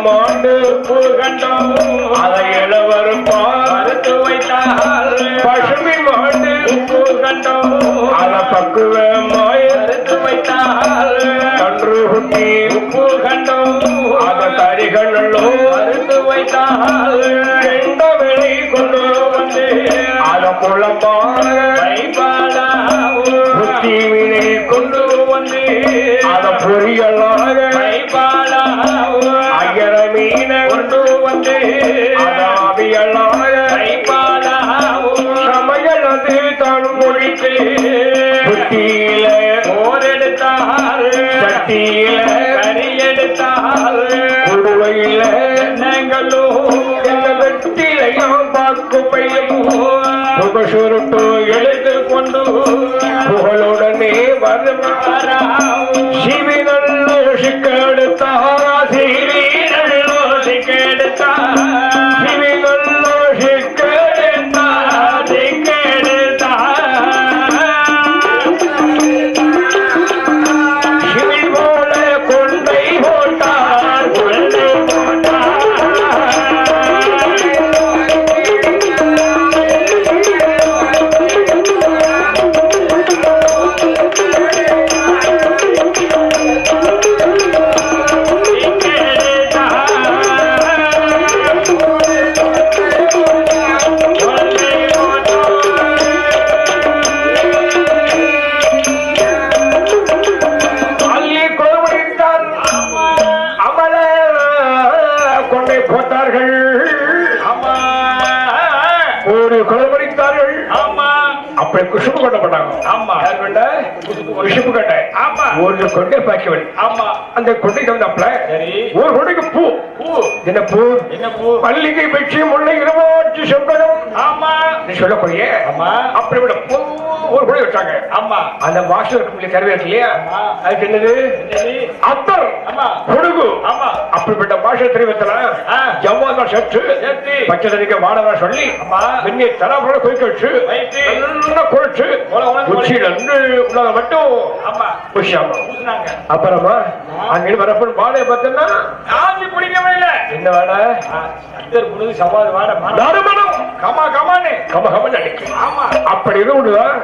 மாண்டு உப்பு கண்டோம் அதை இளவரும் மறுத்து வைத்தால் பசுமை மாண்டு உப்பு கண்டோம் அதை பக்குவமாய் மறுத்து வைத்தால் கன்று குட்டி உப்பு கண்டோம் அதை கரிகளோ மறுத்து வைத்தால் எந்த விலை கொண்டு வந்து அதை புலம்பாக புத்தி வினை கொண்டு வந்து அதை பொறியலாக அயர மீன கொண்டு வந்து அதாவியலாக சமையல் அது தான் முடித்து புத்தியில போர் எடுத்தால் சட்டியில கறி எடுத்தால் குடுவையில எண்ணங்களோ எந்த வெட்டிலையும் பாக்குப்பையும் சுகசுருட்டு எடுத்து கொண்டு புகழுடனே வருமாறா சிவினல்லோ சிக்கெடுத்தாரா சிவினல்லோ சிக்கெடுத்தார் சிவினல்லோ சிக்கெடுத்தார் சிக்கெடுத்தார் சிவி போல கொண்டை போட்டார் கொண்டை போட்டார் குஷுப்பு கொண்ட பண்ணாங்க. ஆமா யார் கொண்ட குஷுப்பு கொண்ட. ஆமா ஒரு கொண்டை பாக்கியவன். ஆமா அந்த கொண்டைக்கு வந்தாப்ல ஒரு கொண்டைக்கு பூ பூ என்ன பூ என்ன பூ மல்லிகை வெற்றி முல்லை இருவாட்சி செம்பகம். ஆமா நீ சொல்லக்கூடிய ஆமா அப்படி விட பூ ஒரு கொடை வச்சாங்க. ஆமா அந்த வாசல் இருக்கு கருவே இருக்கு இல்லையா அதுக்கு என்னது அத்தர் கொடுகு. ஆமா அப்படிப்பட்ட பாஷை தெரிவித்தலாம் ஜவ்வாத சற்று பச்சை தண்ணிக்கு வாடகை சொல்லி வெந்நீர் தராபுர கொதிக்க வச்சு நல்லா குழைச்சு உச்சியில இருந்து உள்ளத மட்டும் அப்புறமா அங்க வரப்ப வாழைய பார்த்தா ஆஞ்சி பிடிக்கவே இல்லை. என்ன வாடை சவால் வாடை நறுமணம் கமா கமான்னு கம கமன்னு அடிக்கு. ஆமா அப்படி இருந்துதான்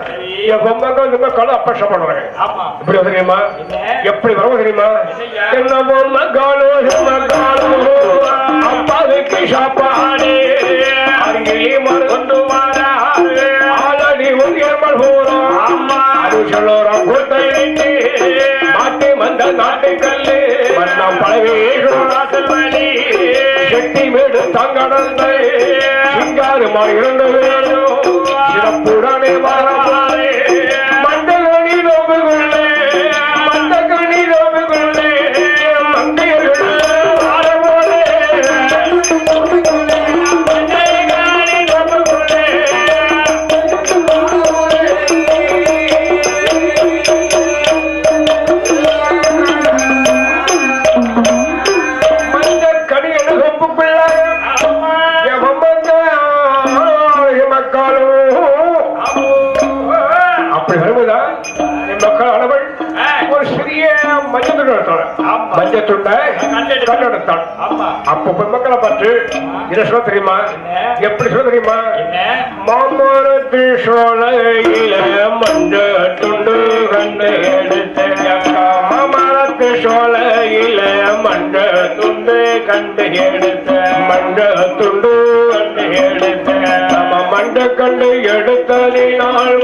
என் பொம்மை கலை அப்பப்படுறாங்க. இப்படி வந்து தெரியுமா எப்படி வரவும் தெரியுமா என்ன பொம்மை காலோ அப்பாவுக்கு சாப்பாடு அங்கே மருந்து வாரா ஆலடி ஒன்றியமல் போறோம். அம்மா அது சொல்லோரம் கூட்டை வைத்து மாட்டு மந்த நாட்டு கல்லு மன்னம் பழவேசல் வழி செட்டி வீடு தங்கடந்தை சிங்காருமா இரண்டு பேரும் சிறப்புடனே மாறமாறே மண்டகணி நோம்புகளே மண்டகணி நோம்புகளே மண்டையர்கள் மாறமோலே மஞ்சத்துண்டை கண்டெடுத்தான். அப்ப மக்களை பார்த்து இதை சொல்ல தெரியுமா எப்படி சொல்ல தெரியுமா மாமரத்து சோலையில மஞ்ச துண்டு கண்டு எடுத்த மாமரத்து சோலையில மஞ்ச துண்டு கண்டு எடுத்த மஞ்ச துண்டு கண்டு எடுத்த நம்ம மண்ட கண்டு எடுத்ததினால்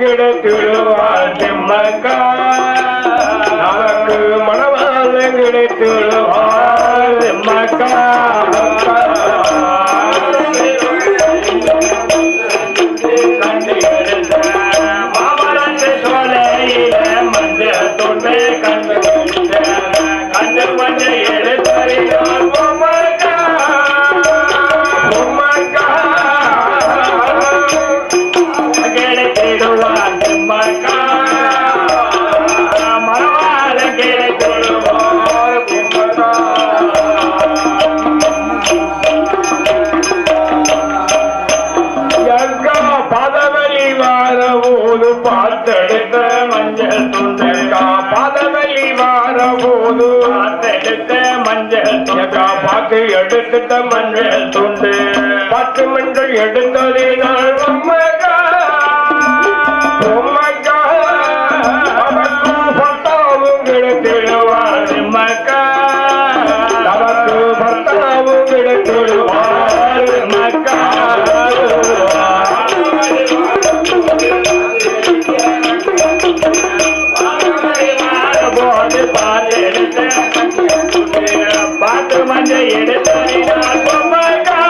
கிடைத்துள்ளார் செம்மக்கா நமக்கு மனவாழ கிடைத்துள்ளார் செம்மக்கா மாமரத்து சோலையில மஞ்ச தொண்டை கண்டு கண்டு மஞ்ச எடுத்தறியார் பொம்மக்கா பொம்மக்கா கிடைத்திடுவார் செம்மக்கா மனவாழ கிடைத்திடுவார் பொம்மக்கா. எங்கா பதவலி வார போது பார்த்தெடுத்த மஞ்சள் துண்டு பாதவெளி வார போது எடுத்த மஞ்சள் துண்டு பாக்கு எடுத்துட்ட மஞ்சள் துண்டு 10 மஞ்சள் எடுத்ததினால் உம்மகா உம்மகா அவக்கு பத்தாவும் எடுத்திடுவார் மக்கா அவக்கு பத்தாவும் எடுத்திடுவார் மக்கா போது பார்த்து எடுத்த பார்த்து மஞ்சள் எடுத்தால் மக்கா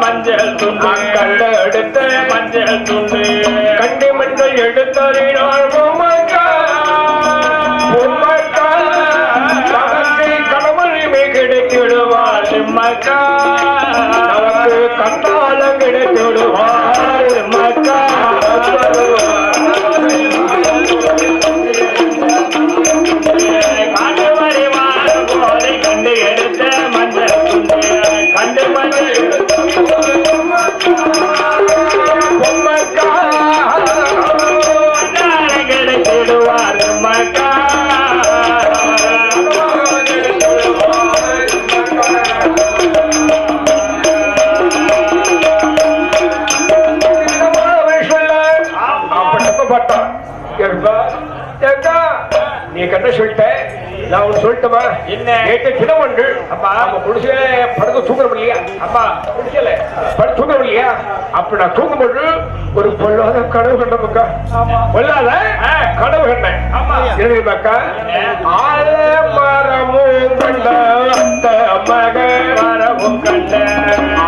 மஞ்சள் துண்டு கண்டெடுத்த மஞ்சள் துண்டு கண்டி மஞ்சள் எடுத்தறினாள் உம்மக்கா உம்மக்கா தனக்கு கணவனுமே கிடைத்திடுவார் மக்கா நமக்கு கண்டாலம் கிடைத்திடுவார் மக்கா காட்டு வரிவார போதை கண்டு எடுத்த மஞ்சள் துண்டு கண்டு மஞ்சள் உம்மக்கா கிடைத்திடுவார் மக்கா நீ கண்ட சொல்லிட்ட நான் ஒண்ணு சொல்லட்டுமா என்ன நேற்று தினம் ஒன்று அப்பா நம்ம குடிசையில படுக்க தூங்கணும் இல்லையா அப்பா குடிசையில படுத்து தூங்கணும் இல்லையா அப்ப நான் தூங்கும்போது ஒரு பொல்லாத கனவு கண்டமுக்கா பொல்லாத கனவு கண்டேன் ஆமா எழுதிமாக்கா ஆல மரமும் கண்ட அந்த மக மரமும் கண்ட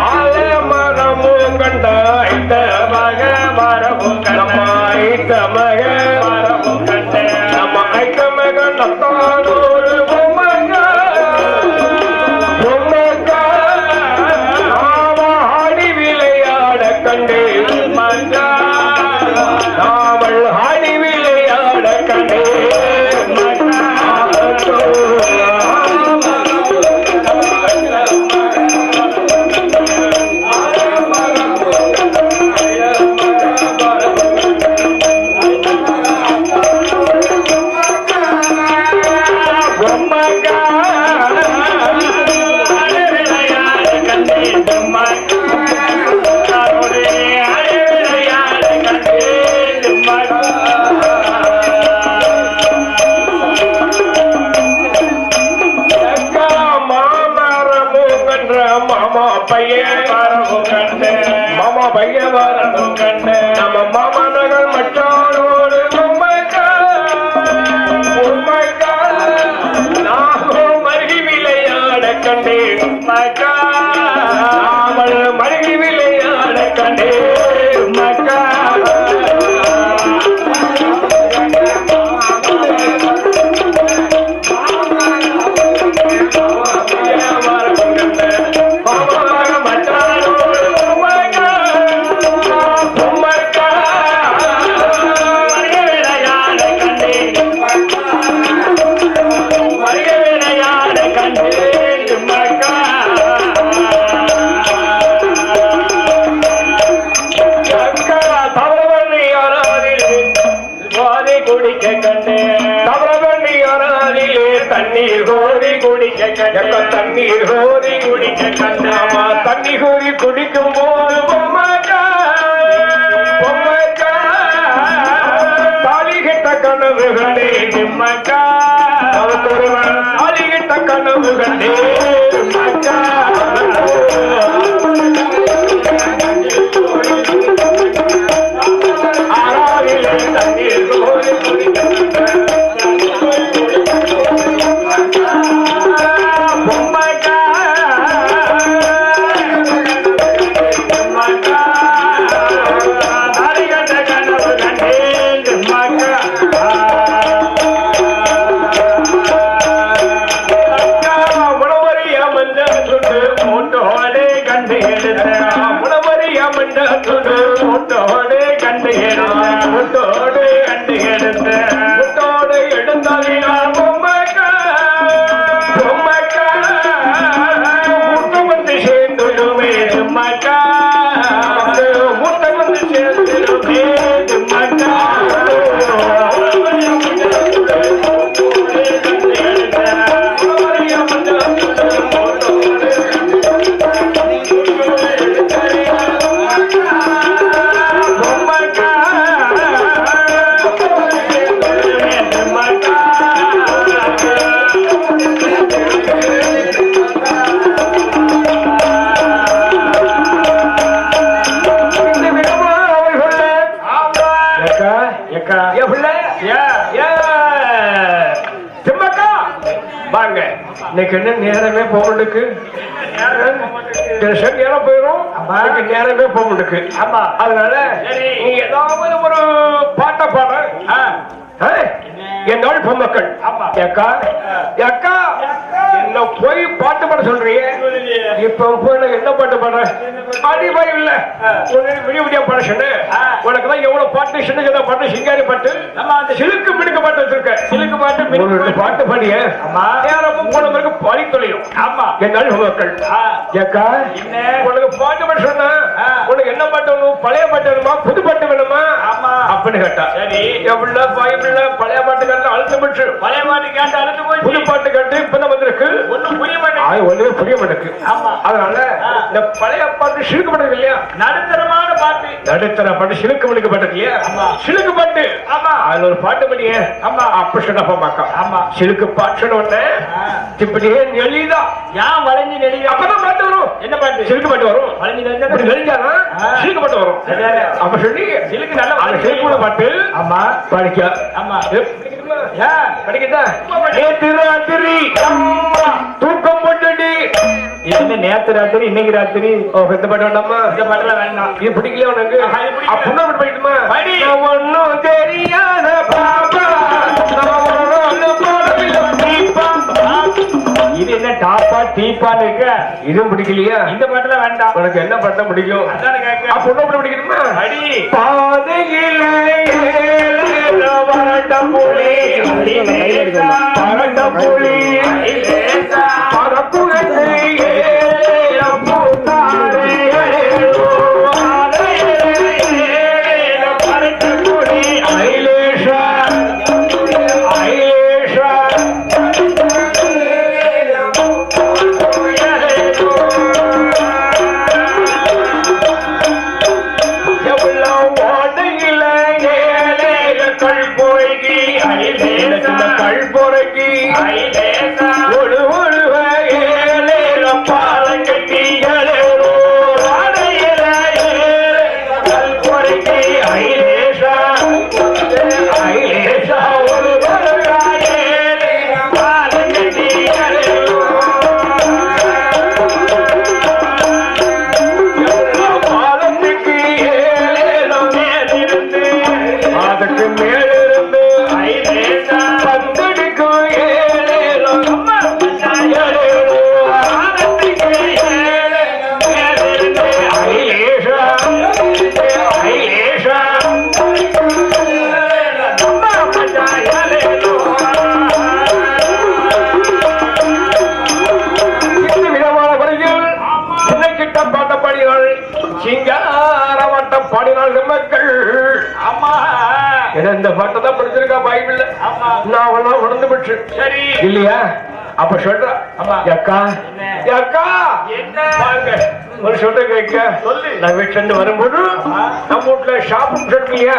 ஆல மரமும் கண்ட இந்த மக மரமும் நம்ம கண்ட ஐத்த மக மரமும் கண்ட நம்ம ஐத்த மக நத்தானோரு பொம்மங்க பொம்மங்க நாம ஆடி விளையாட கண்டு மக்கா நாமல் ஆடி விளையாட கண்டு மாமா பையன் மாமா பையன் வரணும் கண்ட நம்ம மாமா நகர் மச்சானோடு உம்மக்கா உம்மக்கா நாமும் மருகி விளையாட கண்டேன் மக்கா நாமல் மருகி விளையாட கண்டேன் மக்கா குடிக்க கண்டே தவறவண்ணி அறாதிலே தண்ணீர் கோரி குடிக்க கண்டே தண்ணீர் கோரி குடிக்க கண்டே தண்ணி கோரி குடிக்கும் போது பொம்மக்கா பொம்மக்கா தாலி கிட்ட கனவு கண்டே மக்கா தாலி கிட்ட கனவு கண்டே மக்கா ஆறாவிலே தண்ணீர் கோரி பொம்மக்கா மக்கா தாரிகட்ட கனவு கண்டேன் மக்கா உணவு இன்னைக்கு என்ன நேரமே போகணுக்கு நேரம் போயிடும் நேரமே போகணுக்கு அதனால நீ ஏதாவது ஒரு பாட்டை பாட என்னோட பொம்மக்கள் அக்கா அக்கா என்ன போய் பாட்டு பாட சொல்றீங்க இப்ப போய் என்ன பாட்டு பாடுற அடிபாய் இல்ல விடிய விடிய பாட சொன்ன உனக்குதான் எவ்வளவு பாட்டு சின்ன பாட்டு சிங்காரி பாட்டு சிலுக்கு மிடுக்க பாட்டு வச்சிருக்க சிலுக்கு பாட்டு பாட்டு பாடிய நேரமும் போனவருக்கு பாடி தொழிலும் ஆமா என்னால பொம்மக்கள் அக்கா உனக்கு பாட்டு பாட்டு சொன்ன உனக்கு என்ன பாட்டு வேணும் பழைய பாட்டு வேணுமா புது பாட்டு வேணுமா அப்படின்னு கேட்டா சரி எவ்வளவு பாய் பழைய பாட்டு கேட்டு அழுத்து போச்சு பழைய பாட்டு கேட்டு அழுத்து போய் புது பாட்டு கேட்டு இப்ப வந்திருக்கு ஒண்ணும் புரிய மாட்டேங்குது ஒண்ணுமே புரிய மாட்டேங்குது அதனால இந்த பழைய பாட்டு சிலுக்கு பாட்டு இல்லையா நடுத்தரமான பாட்டு நடுத்தர பாட்டு சிலுக்கு மணிக்கு பாட்டு இல்லையா சிலுக்கு பாட்டு ஆமா அதுல ஒரு பாட்டு பண்ணியே ஆமா அப்ப சொன்னப்பா ஆமா சிலுக்கு பாட்டு சொன்ன உடனே இப்படியே நெளிதா ஏன் வளைஞ்சு நெளிதா அப்பதான் பாட்டு வரும் என்ன பாட்டு சிலுக்கு பாட்டு வரும் வளைஞ்சு நெளிஞ்சாதான் சிலுக்கு பாட்டு வரும் அப்ப சொல்லி சிலுக்கு நல்ல சிலுக்கு பாட்டு ஆமா படிக்க ஆமா படிக்கதா நேத்து ராத்திரி தூக்கம் போட்டுடி என்ன நேத்து ராத்திரி இன்னைக்கு ராத்திரி இந்த பாட்டு வேண்டாமா இந்த பாட்டுல வேண்டாம் இது பிடிக்கல உனக்கு அப்படின்னா படிக்கணுமா ஒன்னும் தெரியாத பாப்பா இது என்ன டாப்பா டீப்பான்னு இருக்க இதுவும் பிடிக்கலையா இந்த பாட்டுல வேண்டாம் உனக்கு என்ன பாட்டா பிடிக்கும் அப்ப பிடிக்கணுமா அடி பாதையிலே வரட்டப்புலி வரட்டப்புலி பரப்புகை இந்த பாட்டை தான் படிச்சிருக்கா பைபிள்ல நான் உணர்ந்து பெற்று சரி இல்லையா அப்ப சொல்ற அக்கா அக்கா ஒரு சொல்ற கேட்க சொல்லு நான் வீட்டுல வரும்போது நம்ம வீட்டுல ஷாப்பும் சொல்லியா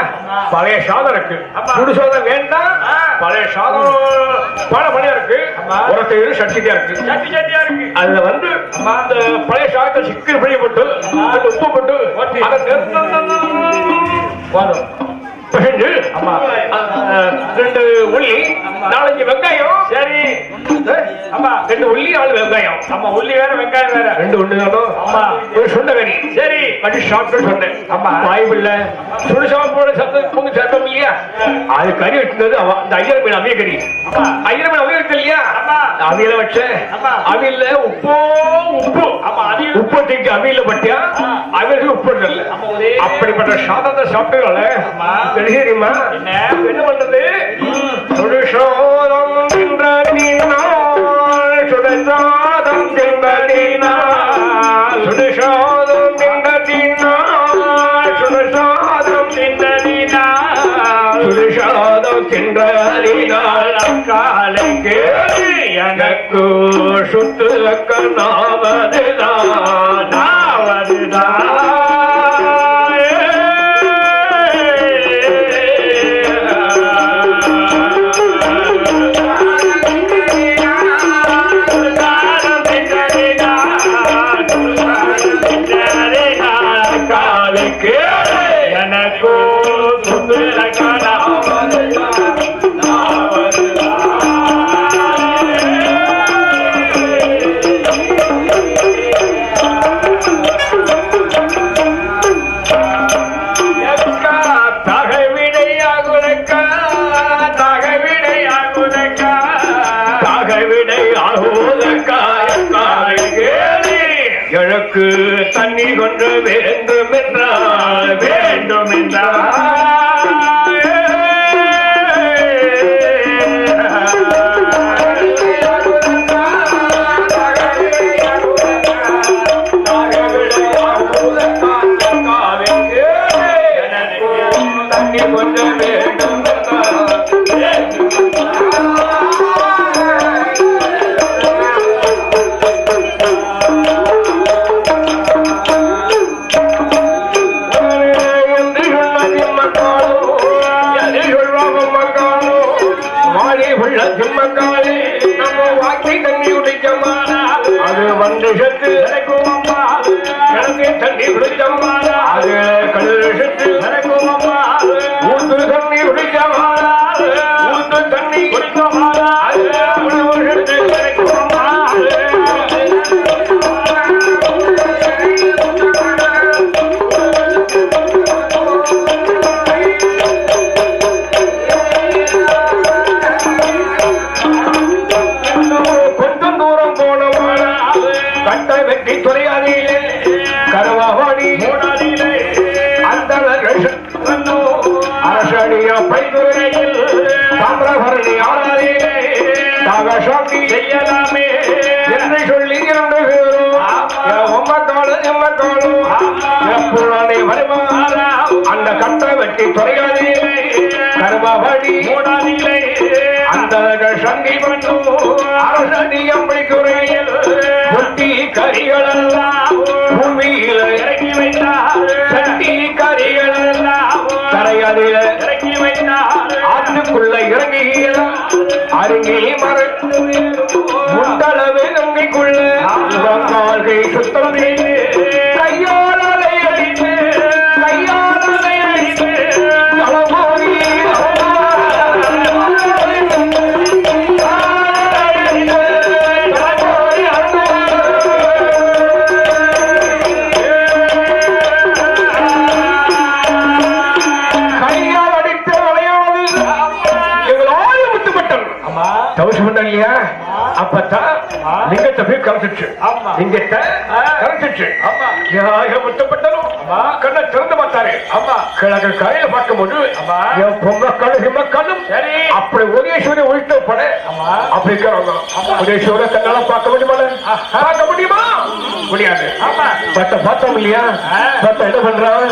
பழைய சாதம் இருக்கு புது சாதம் வேண்டாம் பழைய சாதம் பல பழைய இருக்கு உரத்தையும் சட்டியா இருக்கு சட்டியா இருக்கு அதுல வந்து அந்த பழைய சாதத்தை சிக்கன் பழைய போட்டு உப்பு போட்டு வரும் ரெண்டு உள்ளி 4-5 வெங்காயம் சரி ஆமா 2 உள்ளி 4 வெங்காயம் ஆமா உள்ளி வேற வெங்காயம் வேற 2 உள்ளி தானோ ஆமா ஒரு சுண்டகரி சரி அது ஷார்ட் சொன்னேன் ஆமா பைபிள்ல சுடுசாப்போட சத்தம் பொங்க சத்தம் இல்லையா அது கறி வெட்டினது அந்த ஐயர் மீன் அவிய கறி ஐயர் மீன் அவிய இருக்கு இல்லையா அவியல வச்ச அவியல உப்பு ஆமா அவியல் உப்பு தூக்கி அவியல பட்டியா அவியலுக்கு உப்பு இல்ல அப்படிப்பட்ட சாதத்தை சாப்பிட்டால தெரியுமா என்ன பண்றது சுடுசோதம் தின்றதினால் சுடுசாதம் தின்றதினால் சுடுசோதம் தின்றதினால் சுடுசாதம் தின்றதினால் சுடுசாதம் தின்றதினால் அக்காலைக்கு எனக்கு சுத்து நாவதுதான் நாவதுதான் எனக்கு தண்ணி கொண்டு வேண்டும் என்றால் வேண்டும் தண்ணி கொண்டு வேண்டும் அது வந்துஷத்து கிடைக்கும் அம்மா எனக்கு தண்ணி குடிச்சம்மானா அது கழுஷத்து கிடைக்கும் அம்மா ஊத்து தண்ணி குடிச்சம்மானா ஊத்து தண்ணி குடிக்கமானா அது கழுஷத்து கிடைக்கும் அம்மா அரசடிய பைதுரையில் தாமிரபரணி ஆராதியிலே தாகசாந்தி செய்யலாமே என்று சொல்லி இரண்டு பேரும் எம்மக்காலும் எப்புறானே வருமாறா அந்த கட்ட வெட்டி துறையாதியிலே கருமாவடி மூடாதியிலே அந்த சந்தி பண்ணு அரசடிய பைதுரையில் ஒட்டி கரிகளெல்லாம் பூமியில இறக்கி வைத்தார் சட்டி கரிகளெல்லாம் கரையாதில இறக்கி வைத்தார் ஆற்றுக்குள்ள இறங்குகிற அருகே மறந்து முண்டளவு நங்கைக்குள்ள கால்கை சுத்தம் செய்து கையாளரை அடித்து தளபோகி இல்லையா அப்பதான் லிங்கத்தை போய் கரைச்சிச்சு லிங்கத்தை கரைச்சிச்சு முத்தப்பட்டனும் கண்ணை திறந்து பார்த்தாரு கிழக்கு கரையில பார்க்கும்போது என் பொங்க கழுகு மக்களும் அப்படி உதயேஸ்வரி ஒழித்தப்பட அப்படி இருக்கிறவங்க உதயேஸ்வர கண்ணால பார்க்க முடியுமா முடியாது பார்த்தோம் இல்லையா பார்த்தா என்ன பண்றான்